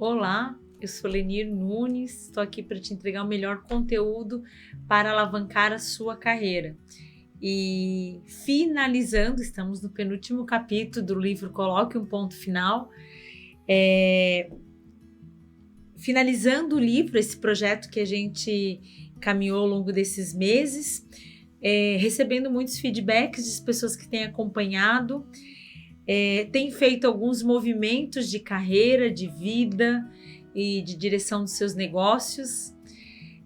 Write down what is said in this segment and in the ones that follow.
Olá, eu sou Lenir Nunes, estou aqui para te entregar o melhor conteúdo para alavancar a sua carreira. E estamos no penúltimo capítulo do livro Coloque um Ponto Final. Finalizando o livro, esse projeto que a gente caminhou ao longo desses meses, recebendo muitos feedbacks de pessoas que têm acompanhado, tem feito alguns movimentos de carreira, de vida e de direção dos seus negócios.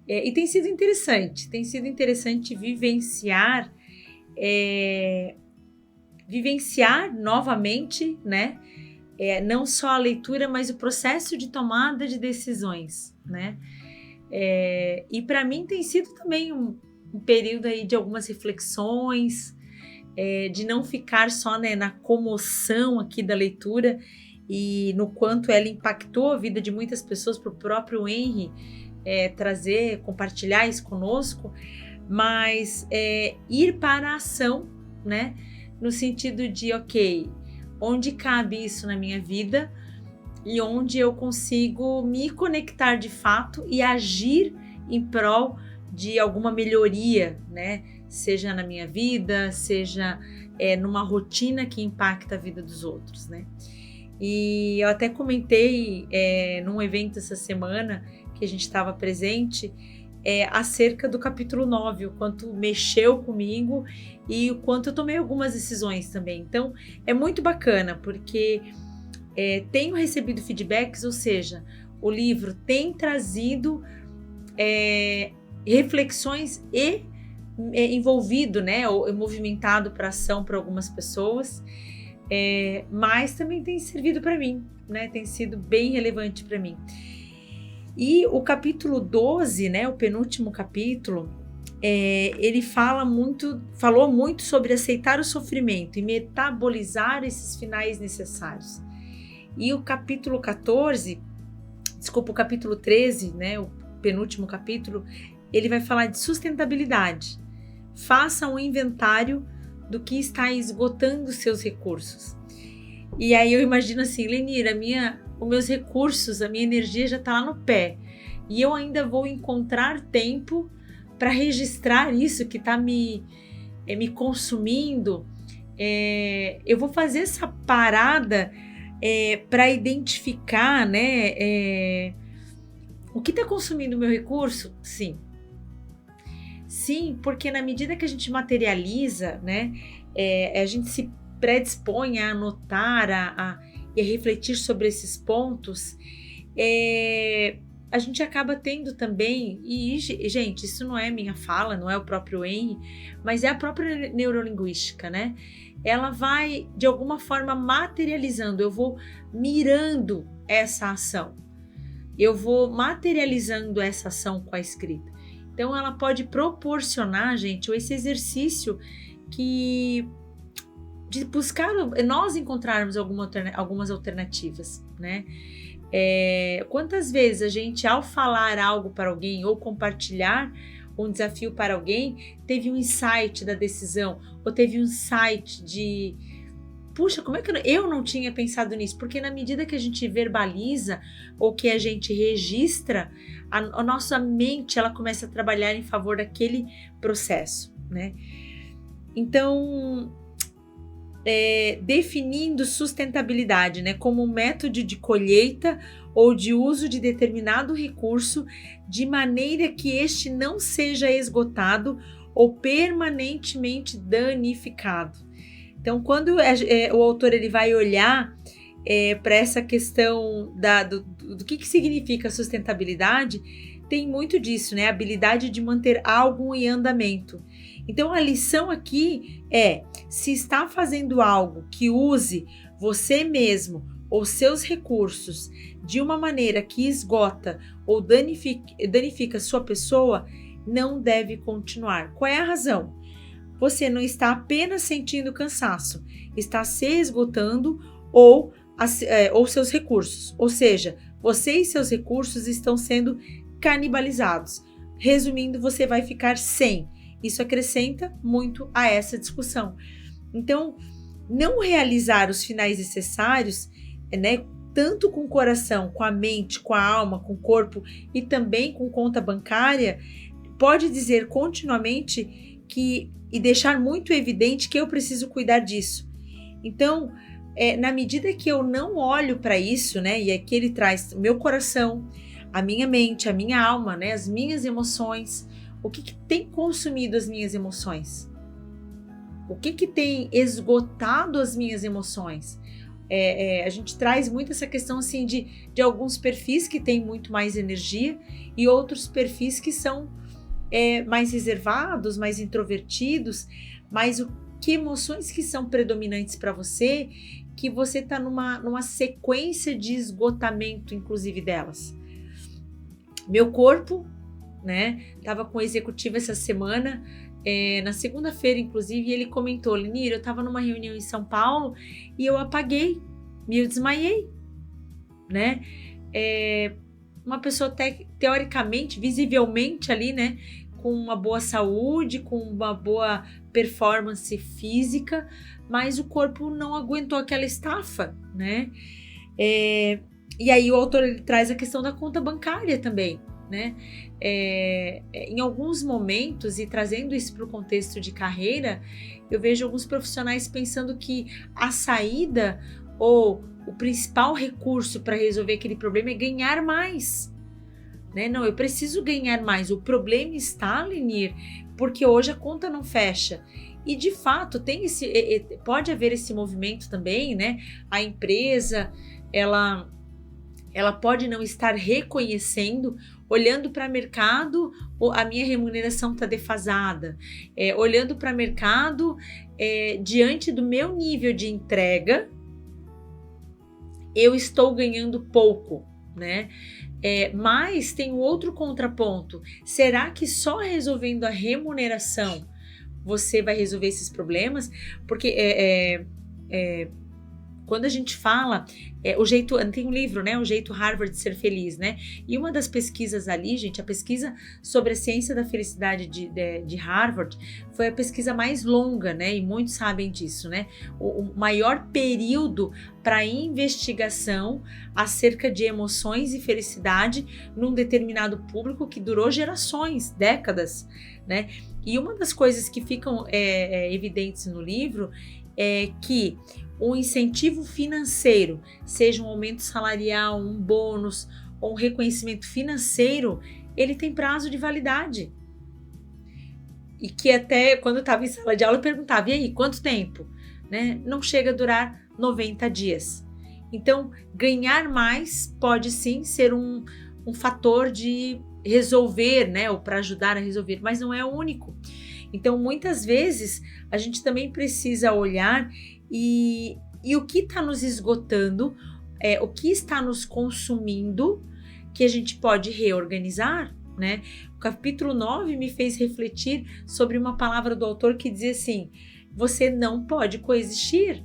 E tem sido interessante vivenciar novamente, né? Não só a leitura, mas o processo de tomada de decisões, né? E para mim tem sido também um período aí de algumas reflexões, de não ficar só, né, na comoção aqui da leitura e no quanto ela impactou a vida de muitas pessoas, para o próprio Henry compartilhar isso conosco, mas ir para a ação, né, no sentido de, ok, onde cabe isso na minha vida e onde eu consigo me conectar de fato e agir em prol de alguma melhoria, né? Seja na minha vida, seja numa rotina que impacta a vida dos outros, né? E eu até comentei num evento essa semana que a gente estava presente acerca do capítulo 9, o quanto mexeu comigo e o quanto eu tomei algumas decisões também. Então, é muito bacana, porque tenho recebido feedbacks, ou seja, o livro tem trazido reflexões e envolvido, né, ou movimentado para ação para algumas pessoas, mas também tem servido para mim, né, tem sido bem relevante para mim. E o capítulo 12, né, o penúltimo capítulo, ele falou muito sobre aceitar o sofrimento e metabolizar esses finais necessários. E o capítulo 13, né, o penúltimo capítulo, ele vai falar de sustentabilidade. Faça um inventário do que está esgotando seus recursos. E aí eu imagino assim, Lenir, os meus recursos, a minha energia já está lá no pé. E eu ainda vou encontrar tempo para registrar isso que está me consumindo. Eu vou fazer essa parada para identificar, né, o que está consumindo o meu recurso? Sim, porque na medida que a gente materializa, né, a gente se predispõe a anotar e a refletir sobre esses pontos, a gente acaba tendo também, e gente, isso não é minha fala, não é o próprio Henry, mas é a própria neurolinguística, né? Ela vai, de alguma forma, materializando, eu vou mirando essa ação, eu vou materializando essa ação com a escrita. Então, ela pode proporcionar, gente, esse exercício de buscar, nós encontrarmos algumas alternativas, né? Quantas vezes a gente, ao falar algo para alguém ou compartilhar um desafio para alguém, teve um insight da decisão, ou teve um insight de puxa, como é que eu não tinha pensado nisso? Porque na medida que a gente verbaliza ou que a gente registra, a nossa mente ela começa a trabalhar em favor daquele processo, né? Então, definindo sustentabilidade, né, como um método de colheita ou de uso de determinado recurso de maneira que este não seja esgotado ou permanentemente danificado. Então, quando o autor ele vai olhar para essa questão do que significa sustentabilidade, tem muito disso, né? A habilidade de manter algo em andamento. Então, a lição aqui se está fazendo algo que use você mesmo ou seus recursos de uma maneira que esgota ou danifica sua pessoa, não deve continuar. Qual é a razão? Você não está apenas sentindo cansaço, está se esgotando ou seus recursos. Ou seja, você e seus recursos estão sendo canibalizados. Resumindo, você vai ficar sem. Isso acrescenta muito a essa discussão. Então, não realizar os finais necessários, né, tanto com o coração, com a mente, com a alma, com o corpo e também com conta bancária, pode dizer continuamente e deixar muito evidente que eu preciso cuidar disso. Então, na medida que eu não olho para isso, né, e aqui ele traz o meu coração, a minha mente, a minha alma, né, as minhas emoções, o que tem consumido as minhas emoções? O que tem esgotado as minhas emoções? A gente traz muito essa questão assim de alguns perfis que têm muito mais energia e outros perfis que são mais reservados, mais introvertidos, mas que emoções que são predominantes para você, que você está numa sequência de esgotamento, inclusive delas. Meu corpo, né? Tava com o executivo essa semana, na segunda-feira, inclusive, e ele comentou: Lenir, eu estava numa reunião em São Paulo e eu apaguei, eu desmaiei, né? Uma pessoa teoricamente, visivelmente ali, né? Com uma boa saúde, com uma boa performance física, mas o corpo não aguentou aquela estafa, né? E aí o autor ele traz a questão da conta bancária também, né? Em alguns momentos, e trazendo isso para o contexto de carreira, eu vejo alguns profissionais pensando que a saída ou o principal recurso para resolver aquele problema é ganhar mais, né? Não, eu preciso ganhar mais. O problema está, Lenir, porque hoje a conta não fecha. E de fato pode haver esse movimento também, né? A empresa ela pode não estar reconhecendo, olhando para o mercado, a minha remuneração está defasada, olhando para o mercado, diante do meu nível de entrega, eu estou ganhando pouco, né? Mas tem um outro contraponto. Será que só resolvendo a remuneração você vai resolver esses problemas? Porque quando a gente fala, tem um livro, né? O Jeito Harvard de Ser Feliz, né? E uma das pesquisas ali, gente, a pesquisa sobre a ciência da felicidade de Harvard foi a pesquisa mais longa, né? E muitos sabem disso, né? O maior período para investigação acerca de emoções e felicidade num determinado público que durou gerações, décadas, né? E uma das coisas que ficam evidentes no livro é que um incentivo financeiro, seja um aumento salarial, um bônus ou um reconhecimento financeiro, ele tem prazo de validade. E que até quando eu estava em sala de aula eu perguntava, e aí, quanto tempo? Né? Não chega a durar 90 dias. Então, ganhar mais pode sim ser um fator de resolver, né? Ou para ajudar a resolver, mas não é o único. Então, muitas vezes, a gente também precisa olhar e o que está nos esgotando, o que está nos consumindo, que a gente pode reorganizar, né? O capítulo 9 me fez refletir sobre uma palavra do autor que dizia assim: você não pode coexistir.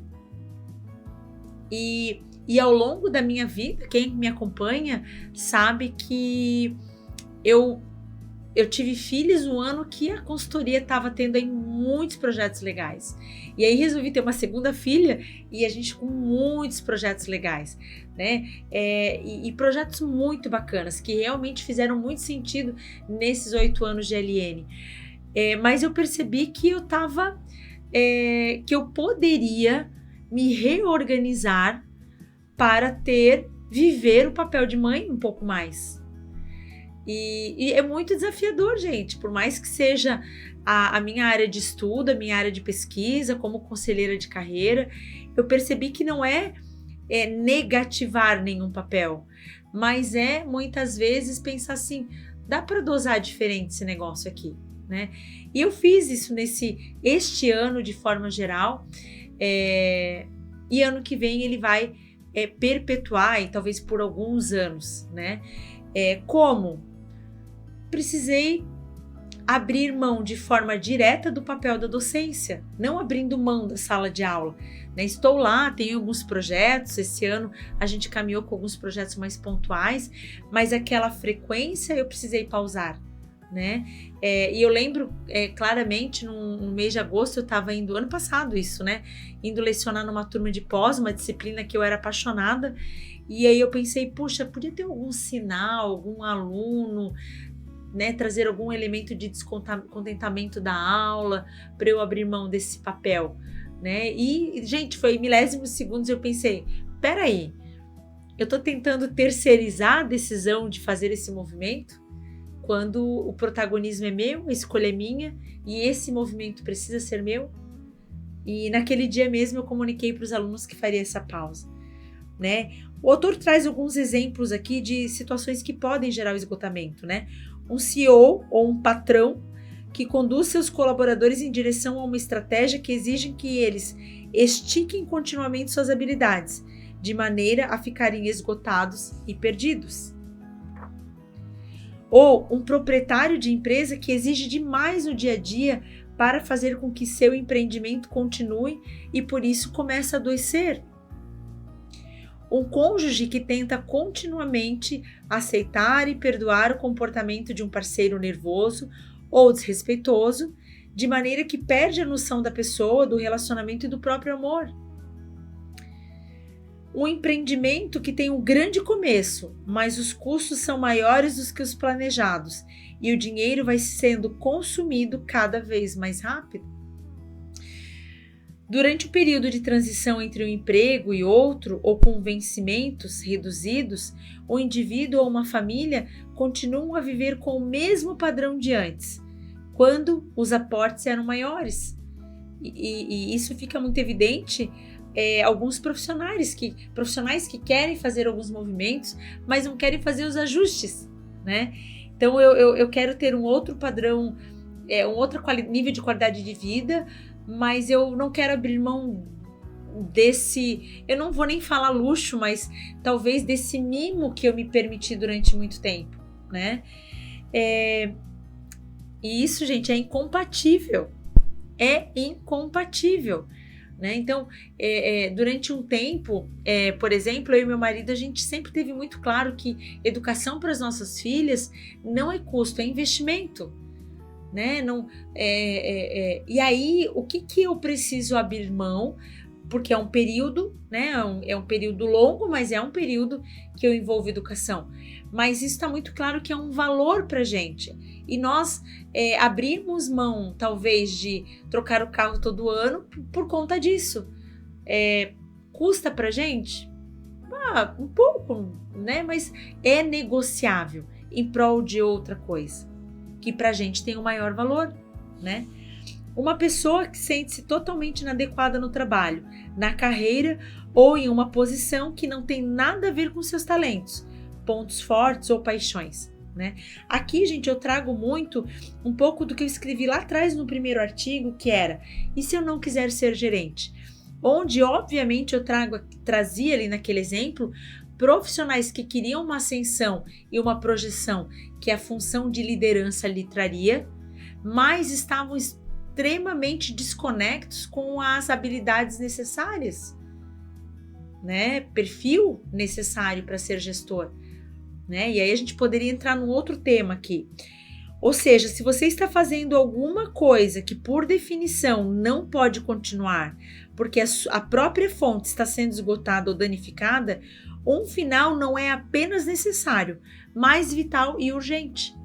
E ao longo da minha vida, quem me acompanha sabe que eu tive filhos no ano que a consultoria estava tendo aí muitos projetos legais. E aí resolvi ter uma segunda filha e a gente com muitos projetos legais, né? E projetos muito bacanas, que realmente fizeram muito sentido nesses 8 anos de LN. Mas eu percebi que que eu poderia me reorganizar para viver o papel de mãe um pouco mais. E é muito desafiador, gente, por mais que seja a minha área de estudo, a minha área de pesquisa, como conselheira de carreira, eu percebi que não é negativar nenhum papel, mas muitas vezes pensar assim, dá para dosar diferente esse negócio aqui, né? E eu fiz isso este ano de forma geral, e ano que vem ele vai perpetuar, e talvez por alguns anos, né? Como? Precisei abrir mão de forma direta do papel da docência, não abrindo mão da sala de aula, né? Estou lá, tenho alguns projetos, esse ano a gente caminhou com alguns projetos mais pontuais, mas aquela frequência eu precisei pausar, né? E eu lembro claramente, no mês de agosto, eu estava indo, ano passado isso, né? Indo lecionar numa turma de pós, uma disciplina que eu era apaixonada, e aí eu pensei, puxa, podia ter algum sinal, algum aluno, né, trazer algum elemento de descontentamento da aula para eu abrir mão desse papel, né? E, gente, foi em milésimos segundos eu pensei, peraí, eu estou tentando terceirizar a decisão de fazer esse movimento, quando o protagonismo é meu, a escolha é minha, e esse movimento precisa ser meu. E naquele dia mesmo eu comuniquei para os alunos que faria essa pausa, né? O autor traz alguns exemplos aqui de situações que podem gerar o esgotamento, né? Um CEO ou um patrão que conduz seus colaboradores em direção a uma estratégia que exige que eles estiquem continuamente suas habilidades, de maneira a ficarem esgotados e perdidos. Ou um proprietário de empresa que exige demais no dia a dia para fazer com que seu empreendimento continue e por isso começa a adoecer. Um cônjuge que tenta continuamente aceitar e perdoar o comportamento de um parceiro nervoso ou desrespeitoso, de maneira que perde a noção da pessoa, do relacionamento e do próprio amor. Um empreendimento que tem um grande começo, mas os custos são maiores do que os planejados e o dinheiro vai sendo consumido cada vez mais rápido. Durante o período de transição entre um emprego e outro, ou com vencimentos reduzidos, o indivíduo ou uma família continuam a viver com o mesmo padrão de antes, quando os aportes eram maiores. E isso fica muito evidente. Alguns profissionais que querem fazer alguns movimentos, mas não querem fazer os ajustes, né? Então eu quero ter um outro padrão, um outro nível de qualidade de vida, mas eu não quero abrir mão desse, eu não vou nem falar luxo, mas talvez desse mimo que eu me permiti durante muito tempo, né? E isso, gente, é incompatível. Né? Então, durante um tempo, por exemplo, eu e meu marido, a gente sempre teve muito claro que educação para as nossas filhas não é custo, é investimento, né? E aí, o que eu preciso abrir mão? Porque é um período, né? É um período longo, mas é um período que eu envolvo educação. Mas isso está muito claro que é um valor para a gente. E nós abrirmos mão, talvez, de trocar o carro todo ano por conta disso. Custa para a gente? Um pouco, né? Mas é negociável em prol de outra coisa, que para a gente tem o maior valor, né? Uma pessoa que sente-se totalmente inadequada no trabalho, na carreira ou em uma posição que não tem nada a ver com seus talentos, pontos fortes ou paixões, né? Aqui, gente, eu trago muito um pouco do que eu escrevi lá atrás no primeiro artigo, que era: e se eu não quiser ser gerente? Onde, obviamente, eu trazia ali naquele exemplo profissionais que queriam uma ascensão e uma projeção que a função de liderança lhe traria, mas estavam extremamente desconectos com as habilidades necessárias, né? Perfil necessário para ser gestor, né? E aí a gente poderia entrar num outro tema aqui. Ou seja, se você está fazendo alguma coisa que por definição não pode continuar, porque a própria fonte está sendo esgotada ou danificada, um final não é apenas necessário, mas vital e urgente.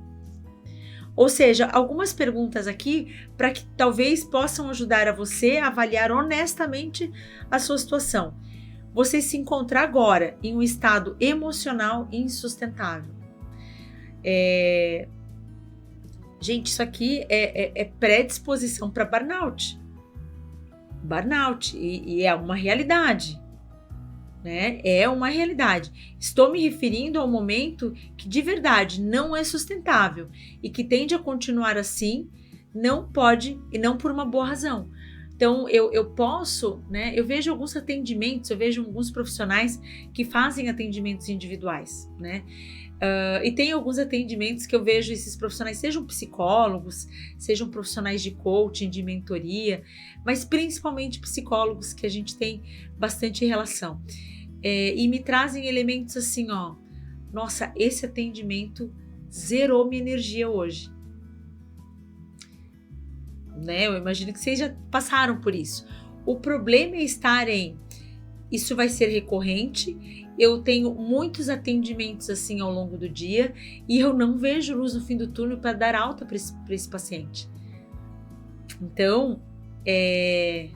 Ou seja, algumas perguntas aqui para que talvez possam ajudar a você a avaliar honestamente a sua situação. Você se encontra agora em um estado emocional insustentável. Gente, isso aqui é predisposição para burnout. Burnout, e é uma realidade, né? É uma realidade. Estou me referindo ao momento que de verdade não é sustentável e que tende a continuar assim, não pode e não por uma boa razão. Então, eu posso, né? Eu vejo alguns atendimentos, eu vejo alguns profissionais que fazem atendimentos individuais, né? E tem alguns atendimentos que eu vejo esses profissionais, sejam psicólogos, sejam profissionais de coaching, de mentoria, mas principalmente psicólogos, que a gente tem bastante relação. E me trazem elementos assim, ó, nossa, esse atendimento zerou minha energia hoje. né? Eu imagino que vocês já passaram por isso. O problema é estar isso vai ser recorrente, eu tenho muitos atendimentos assim ao longo do dia e eu não vejo luz no fim do túnel para dar alta para esse paciente. Então, é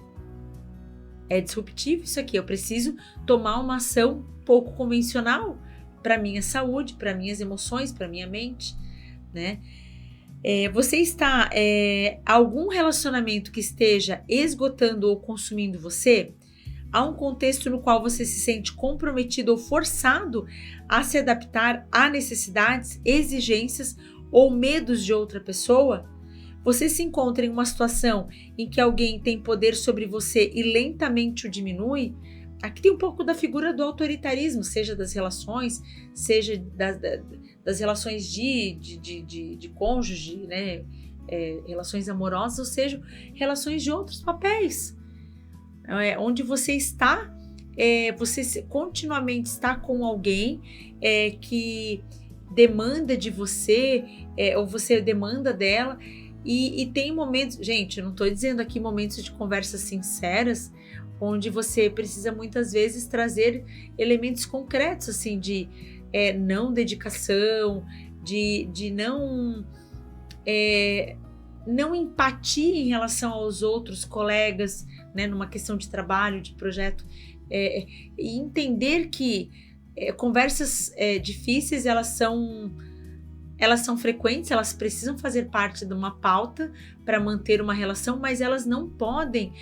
disruptivo isso aqui. Eu preciso tomar uma ação pouco convencional para minha saúde, para minhas emoções, para minha mente, né? Você está algum relacionamento que esteja esgotando ou consumindo você? Há um contexto no qual você se sente comprometido ou forçado a se adaptar a necessidades, exigências ou medos de outra pessoa? Você se encontra em uma situação em que alguém tem poder sobre você e lentamente o diminui? Aqui tem um pouco da figura do autoritarismo, seja das relações, seja das relações de cônjuge, né? Relações amorosas, ou seja, relações de outros papéis. Onde você está, você continuamente está com alguém que demanda de você, ou você demanda dela, e tem momentos, gente, eu não estou dizendo aqui momentos de conversas sinceras, onde você precisa muitas vezes trazer elementos concretos, assim, de não dedicação, de não empatia em relação aos outros colegas, né, numa questão de trabalho, de projeto, e entender que conversas difíceis, elas são frequentes, elas precisam fazer parte de uma pauta para manter uma relação, mas elas não podem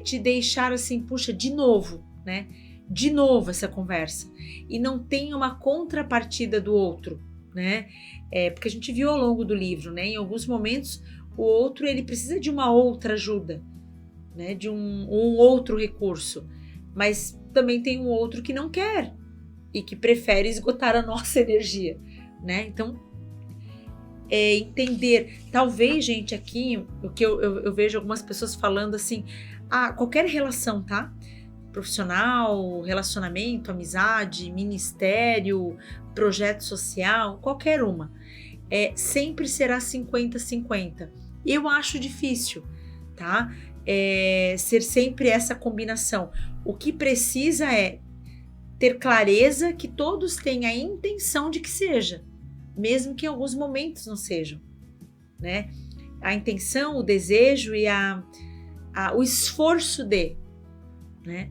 te deixar assim, puxa, de novo, né? De novo essa conversa. E não tem uma contrapartida do outro, né? Porque a gente viu ao longo do livro, né? Em alguns momentos, o outro ele precisa de uma outra ajuda, né? De um outro recurso. Mas também tem um outro que não quer e que prefere esgotar a nossa energia, né? Então, entender, talvez, gente, aqui, o que eu vejo algumas pessoas falando assim, qualquer relação, tá? Profissional, relacionamento, amizade, ministério, projeto social, qualquer uma, sempre será 50-50. Eu acho difícil, tá? Ser sempre essa combinação. O que precisa é ter clareza que todos têm a intenção de que seja, mesmo que em alguns momentos não sejam, né? A intenção, o desejo e o esforço né?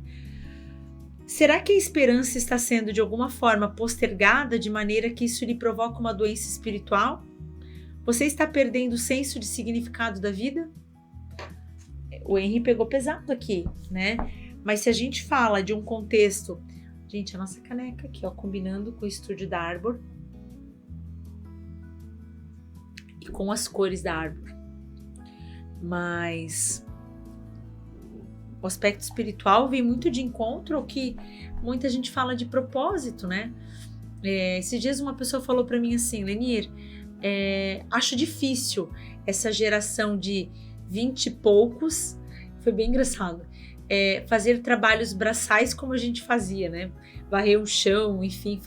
Será que a esperança está sendo de alguma forma postergada de maneira que isso lhe provoca uma doença espiritual? Você está perdendo o senso de significado da vida? O Henry pegou pesado aqui, né? Mas se a gente fala de um contexto... Gente, a nossa caneca aqui, ó, combinando com o estúdio da Arbor e com as cores da Arbor. Mas o aspecto espiritual vem muito de encontro ao que muita gente fala de propósito, né? Esses dias uma pessoa falou para mim assim, Lenir, acho difícil essa geração de 20 e poucos, foi bem engraçado, fazer trabalhos braçais como a gente fazia, né? Varrer o chão, enfim,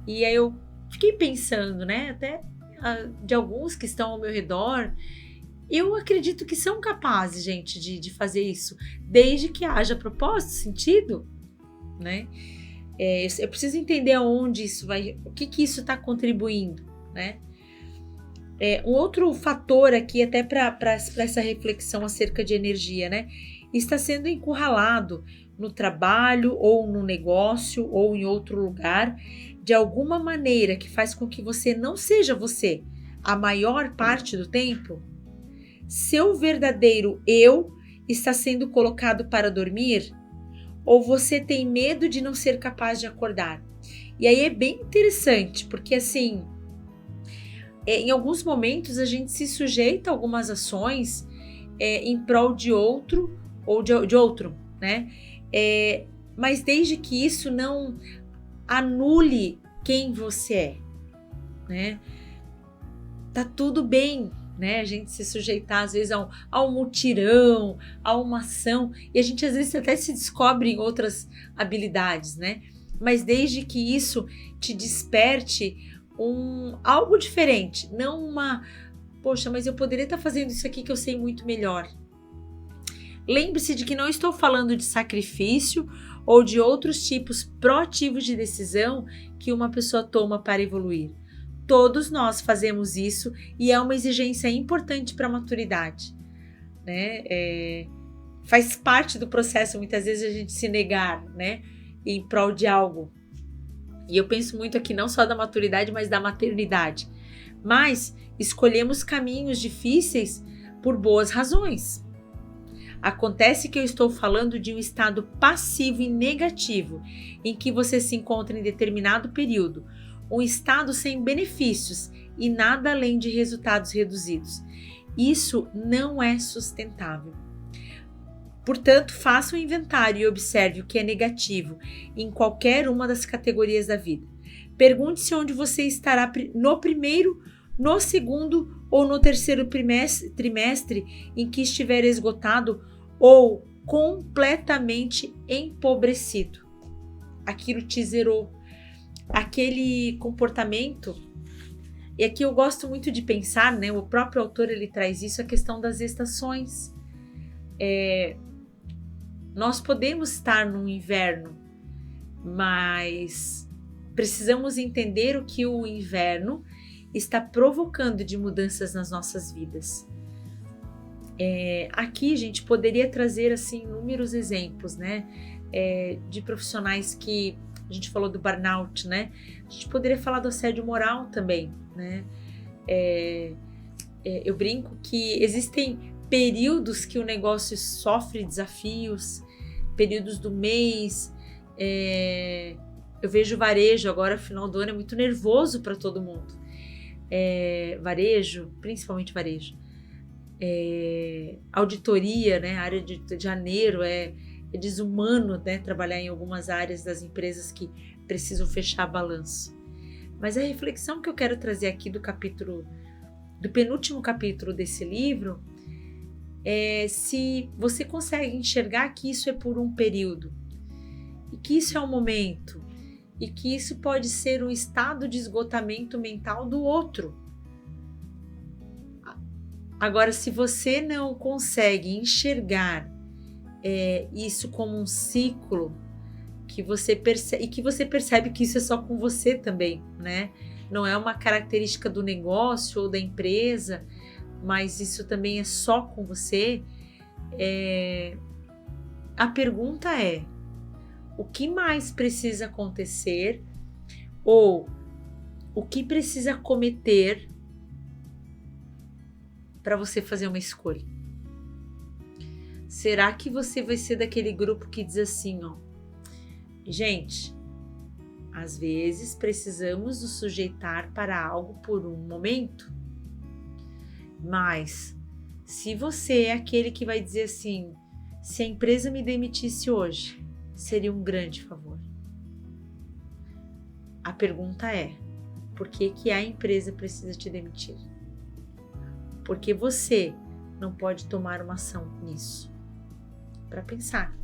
E aí eu fiquei pensando, né? Até de alguns que estão ao meu redor, eu acredito que são capazes, gente, de fazer isso, desde que haja propósito, sentido, né? Eu preciso entender aonde isso vai, o que isso está contribuindo, né? Um outro fator aqui, até para essa reflexão acerca de energia, né? Está sendo encurralado no trabalho, ou no negócio, ou em outro lugar, de alguma maneira que faz com que você não seja você a maior parte do tempo? Seu verdadeiro eu está sendo colocado para dormir? Ou você tem medo de não ser capaz de acordar? E aí é bem interessante, porque assim, em alguns momentos a gente se sujeita a algumas ações em prol de outro ou de outro, né? Mas desde que isso não anule quem você é, né? Tá tudo bem, né? A gente se sujeitar às vezes a um mutirão, a uma ação, e a gente às vezes até se descobre em outras habilidades, né? Mas desde que isso te desperte algo diferente, não Poxa, mas eu poderia estar fazendo isso aqui que eu sei muito melhor. Lembre-se de que não estou falando de sacrifício ou de outros tipos proativos de decisão que uma pessoa toma para evoluir. Todos nós fazemos isso e é uma exigência importante para a maturidade, né? Faz parte do processo muitas vezes a gente se negar, né, em prol de algo. E eu penso muito aqui não só da maturidade, mas da maternidade. Mas escolhemos caminhos difíceis por boas razões. Acontece que eu estou falando de um estado passivo e negativo, em que você se encontra em determinado período, um estado sem benefícios e nada além de resultados reduzidos. Isso não é sustentável. Portanto, faça um inventário e observe o que é negativo em qualquer uma das categorias da vida. Pergunte-se onde você estará no primeiro, no segundo ou no terceiro trimestre em que estiver esgotado ou completamente empobrecido. Aquilo te zerou. Aquele comportamento. E aqui eu gosto muito de pensar, né? O próprio autor ele traz isso, a questão das estações. Nós podemos estar no inverno, mas precisamos entender o que o inverno está provocando de mudanças nas nossas vidas. Aqui a gente poderia trazer assim inúmeros exemplos, né? De profissionais que a gente falou do burnout, né? A gente poderia falar do assédio moral também, né? Eu brinco que existem períodos que o negócio sofre desafios, períodos do mês. Eu vejo varejo agora, final do ano, é muito nervoso para todo mundo. Varejo, principalmente varejo. Auditoria, né? A área de janeiro é desumano, né? Trabalhar em algumas áreas das empresas que precisam fechar balanço. Mas a reflexão que eu quero trazer aqui do penúltimo capítulo desse livro se você consegue enxergar que isso é por um período e que isso é um momento e que isso pode ser um estado de esgotamento mental do outro. Agora, se você não consegue enxergar isso como um ciclo que você percebe que isso é só com você também, né? Não é uma característica do negócio ou da empresa, mas isso também é só com você, a pergunta é: o que mais precisa acontecer ou o que precisa cometer para você fazer uma escolha? Será que você vai ser daquele grupo que diz assim, gente, às vezes precisamos nos sujeitar para algo por um momento? Mas se você é aquele que vai dizer assim, se a empresa me demitisse hoje, seria um grande favor. A pergunta é, por que a empresa precisa te demitir? Porque você não pode tomar uma ação nisso. Para pensar.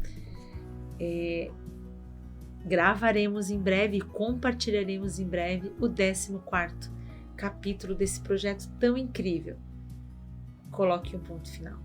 Gravaremos em breve, compartilharemos em breve o 14º capítulo desse projeto tão incrível. Coloque um ponto final.